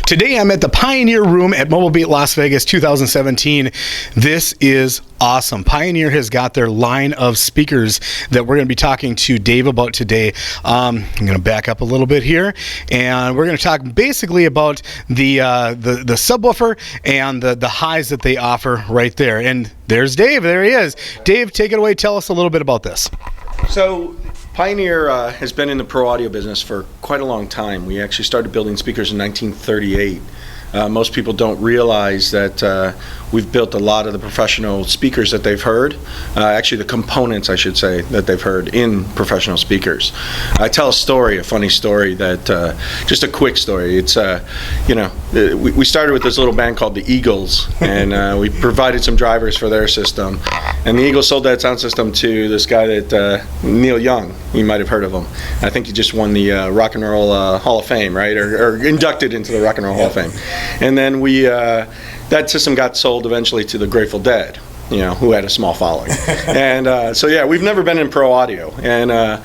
Today I'm at the Pioneer Room at Mobile Beat Las Vegas 2017. This is awesome. Pioneer has got their line of speakers that we're going to be talking to Dave about today. I'm going to back up a little bit here, and we're going to talk basically about the subwoofer and the highs that they offer right there. And there's Dave. There he is. Dave, take it away. Tell us a little bit about this. So Pioneer has been in the pro audio business for quite a long time. We actually started building speakers in 1938. Most people don't realize that we've built a lot of the professional speakers that they've heard, actually the components, I should say, that they've heard in professional speakers. I tell a funny story that, just a quick story. It's, we started with this little band called the Eagles, and we provided some drivers for their system. And the Eagles sold that sound system to this guy that, Neil Young, you might have heard of him. I think he just won the Rock and Roll Hall of Fame, right? Or inducted into the Rock and Roll Hall of Fame. And then that system got sold eventually to the Grateful Dead, who had a small following. And so yeah, we've never been in pro audio. And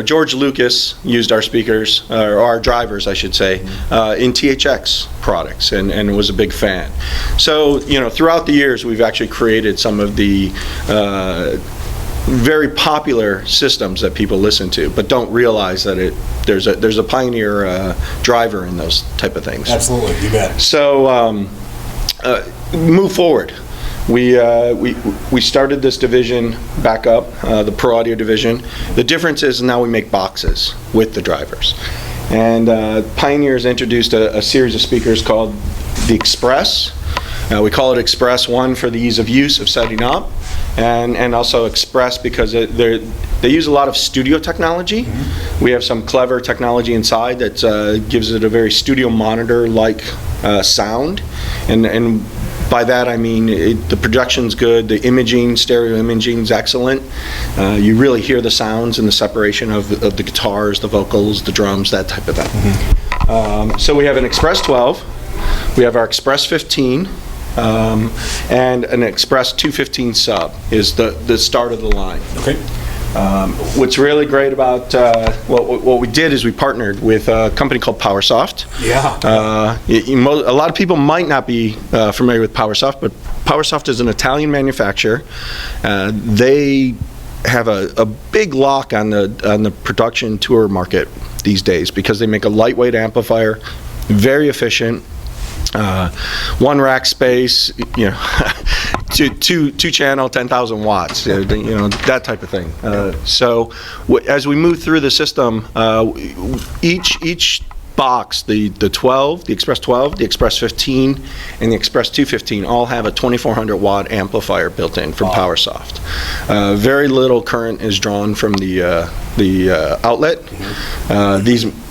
George Lucas used our speakers, or our drivers, I should say, in THX products, and was a big fan. So throughout the years, we've actually created some of the very popular systems that people listen to, but don't realize that there's a Pioneer driver in those type of things. Absolutely, you bet. So move forward. We started this division back up, the pro audio division. The difference is now we make boxes with the drivers, and Pioneer has introduced a series of speakers called the Express. We call it Express 1 for the ease of use of setting up, and also Express because they use a lot of studio technology. Mm-hmm. We have some clever technology inside that gives it a very studio monitor-like sound, and by that I mean the projection's good, the imaging, stereo imaging is excellent. You really hear the sounds and the separation of the guitars, the vocals, the drums, that type of thing. Mm-hmm. So we have an Express 12, we have our Express 15, and an Express 215 sub is the start of the line. Okay. What's really great about what we did is we partnered with a company called Powersoft. Yeah. A lot of people might not be familiar with Powersoft, but Powersoft is an Italian manufacturer. They have a big lock on the production tour market these days because they make a lightweight amplifier, very efficient. One rack space, two channel, 10,000 watts, that type of thing. So as we move through the system, each box, the 12, the Express 12, the Express 15, and the Express 215 all have a 2400 watt amplifier built in from Powersoft. Very little current is drawn from the outlet.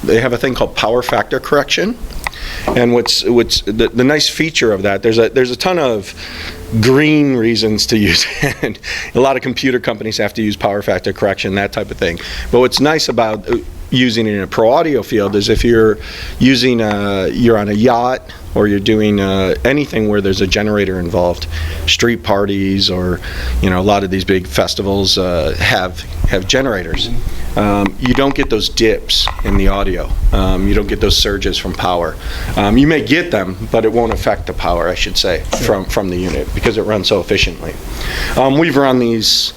They have a thing called power factor correction. And what's the nice feature of that, there's a ton of green reasons to use it. And a lot of computer companies have to use power factor correction, that type of thing. But what's nice about using it in a pro audio field is if you're you're on a yacht or you're doing anything where there's a generator involved, street parties or a lot of these big festivals have generators. You don't get those dips in the audio. You don't get those surges from power. You may get them, but it won't affect the power, I should say, from the unit because it runs so efficiently. We've run these.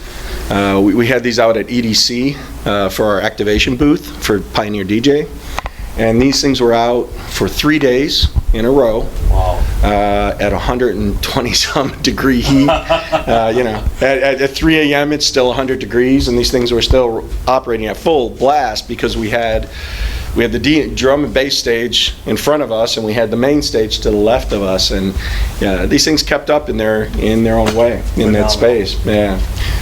We had these out at EDC for our activation booth for Pioneer DJ, and these things were out for 3 days in a row. Wow. At 120 some degree heat. At 3 a.m. it's still 100 degrees, and these things were still operating at full blast because we had the drum and bass stage in front of us, and we had the main stage to the left of us, and these things kept up in their own way in that space. Yeah.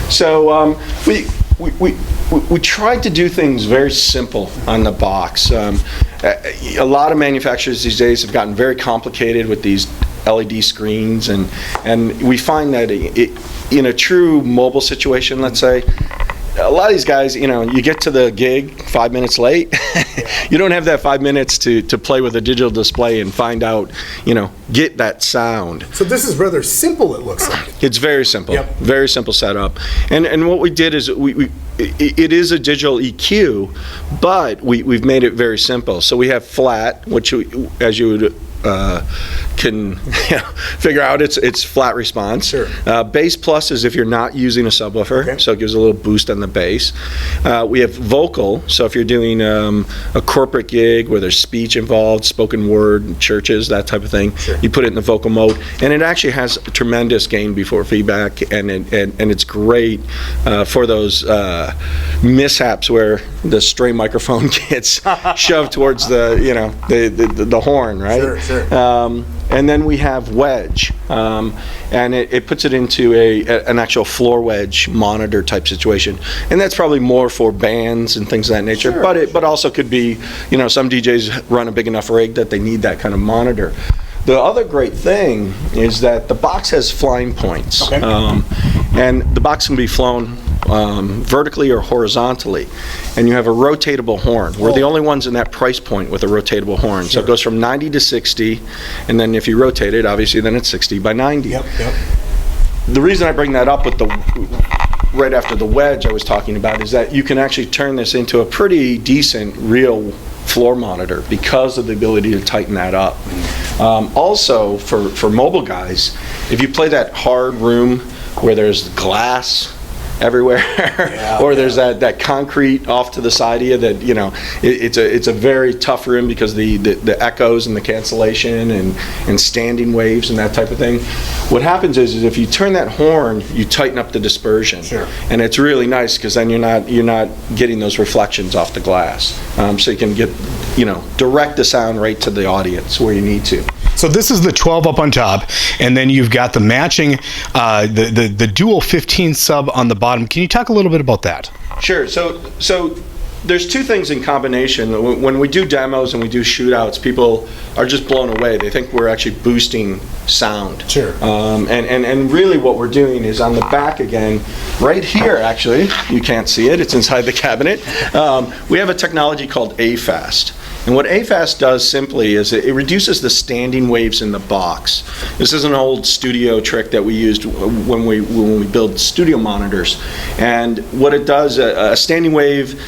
So we tried to do things very simple on the box. A lot of manufacturers these days have gotten very complicated with these LED screens, and we find that in a true mobile situation, let's say, a lot of these guys, you get to the gig 5 minutes late. You don't have that 5 minutes to play with a digital display and find out, get that sound. So this is rather simple, it looks like. It's very simple. Yep. Very simple setup. And what we did is it is a digital EQ, but we've made it very simple. So we have flat, which as you would can figure out, it's flat response. Sure. Bass plus is if you're not using a subwoofer, Okay. so it gives a little boost on the bass. We have vocal, so if you're doing a corporate gig where there's speech involved, spoken word, churches, that type of thing, Sure. you put it in the vocal mode, and it actually has tremendous gain before feedback, and it's great for those mishaps where the stray microphone gets shoved towards the horn, right? Sure, sure. And then we have wedge, and it puts it into an actual floor wedge monitor type situation, and that's probably more for bands and things of that nature. Sure, But also could be, some DJs run a big enough rig that they need that kind of monitor. The other great thing is that the box has flying points, Okay. and the box can be flown vertically or horizontally, and you have a rotatable horn. We're the only ones in that price point with a rotatable horn. So it goes from 90 to 60, and then if you rotate it, obviously then it's 60 by 90. Yep. The reason I bring that up with right after the wedge I was talking about is that you can actually turn this into a pretty decent real floor monitor because of the ability to tighten that up. Also, for mobile guys, if you play that hard room where there's glass everywhere, or there's that concrete off to the side of you that, it's a very tough room because the echoes and the cancellation and standing waves and that type of thing. What happens is if you turn that horn, you tighten up the dispersion. Sure. And it's really nice because then you're not getting those reflections off the glass. So you can get, direct the sound right to the audience where you need to. So this is the 12 up on top, and then you've got the matching, the dual 15 sub on the bottom. Can you talk a little bit about that? Sure. So there's two things in combination. When we do demos and we do shootouts, people are just blown away. They think we're actually boosting sound. Sure. And really what we're doing is on the back again, right here actually, you can't see it, it's inside the cabinet. We have a technology called AFAST. And what AFAST does simply is it reduces the standing waves in the box. This is an old studio trick that we used when we build studio monitors. And what it does, a standing wave,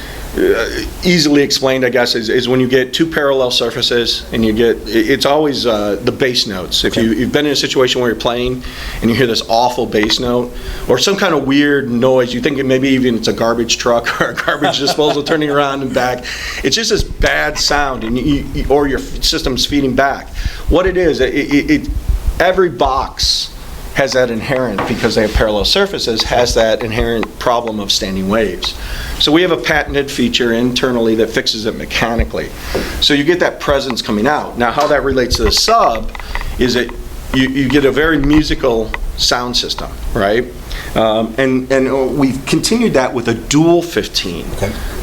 easily explained, I guess, is when you get two parallel surfaces and it's always the bass notes. If you've been in a situation where you're playing and you hear this awful bass note or some kind of weird noise, you think maybe even it's a garbage truck or a garbage disposal turning around and back. It's just this bad sound, and or your system's feeding back. What it is, every box has that inherent, because they have parallel surfaces, has that inherent problem of standing waves. So we have a patented feature internally that fixes it mechanically. So you get that presence coming out. Now how that relates to the sub is that you get a very musical sound system, right? And we've continued that with a dual 15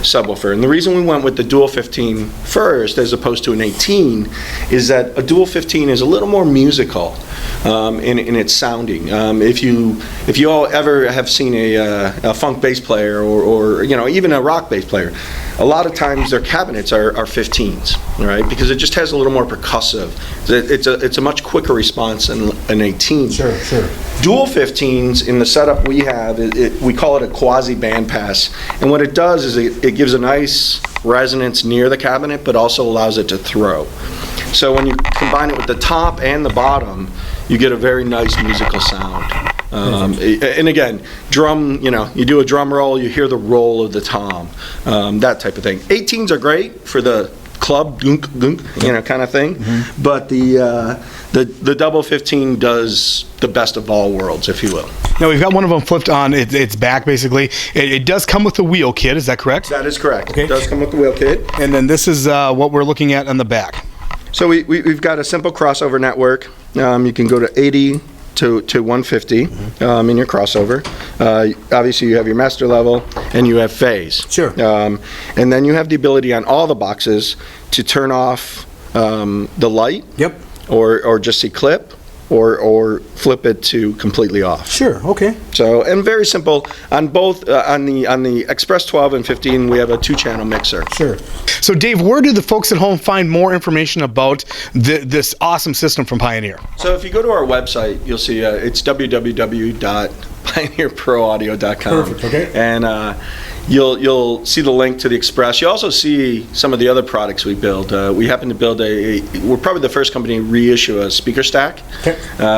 subwoofer. And the reason we went with the dual 15 first as opposed to an 18 is that a dual 15 is a little more musical in its sounding. If you all ever have seen a funk bass player or even a rock bass player, a lot of times their cabinets are 15s, right? Because it just has a little more percussive. It's a much quicker response than an 18. Sure. Dual 15s in the setup we have, we call it a quasi bandpass, and what it does is it gives a nice resonance near the cabinet, but also allows it to throw. So when you combine it with the top and the bottom, you get a very nice musical sound. And again, drum, you do a drum roll, you hear the roll of the tom, that type of thing. 18s are great for the club gunk, kind of thing, but the double 15 does the best of all worlds, if you will. Now we've got one of them flipped on its back, basically. It does come with the wheel kit, is that correct? That is correct. Okay. It does come with the wheel kit. And then this is what we're looking at on the back. So we've got a simple crossover network. You can go to 80 to 150 in your crossover. Obviously you have your master level and you have phase. Sure. And then you have the ability on all the boxes to turn off the light. Yep. Or just see clip, or flip it to completely off. Sure. Okay. So, and very simple on both on the Express 12 and 15, we have a 2-channel mixer. Sure. So Dave, where do the folks at home find more information about this awesome system from Pioneer? So if you go to our website, you'll see it's www.pioneerproaudio.com. Perfect. Okay. And you'll see the link to the Express. You also see some of the other products we build. We happen to build we're probably the first company to reissue a speaker stack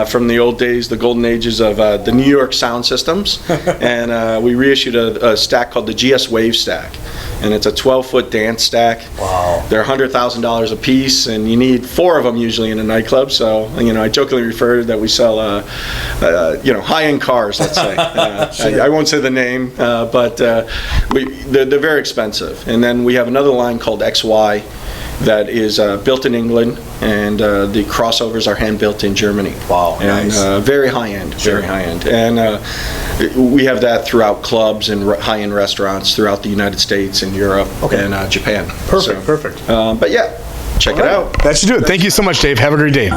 from the old days, the golden ages of the New York sound systems. And we reissued a stack called the GS Wave Stack. And it's a 12-foot dance stack. Wow. They're $100,000 a piece, and you need 4 of them usually in a nightclub. So, I jokingly refer that we sell, high-end cars, let's say. Sure. I won't say the name, but they're very expensive. And then we have another line called XY that is built in England, and the crossovers are hand-built in Germany. Wow, and, nice. very high-end, Sure. very high-end. And we have that throughout clubs and high-end restaurants throughout the United States and Europe and Japan. Perfect. But yeah, check it out. That should do it. Thank you so much, Dave. Have a great day.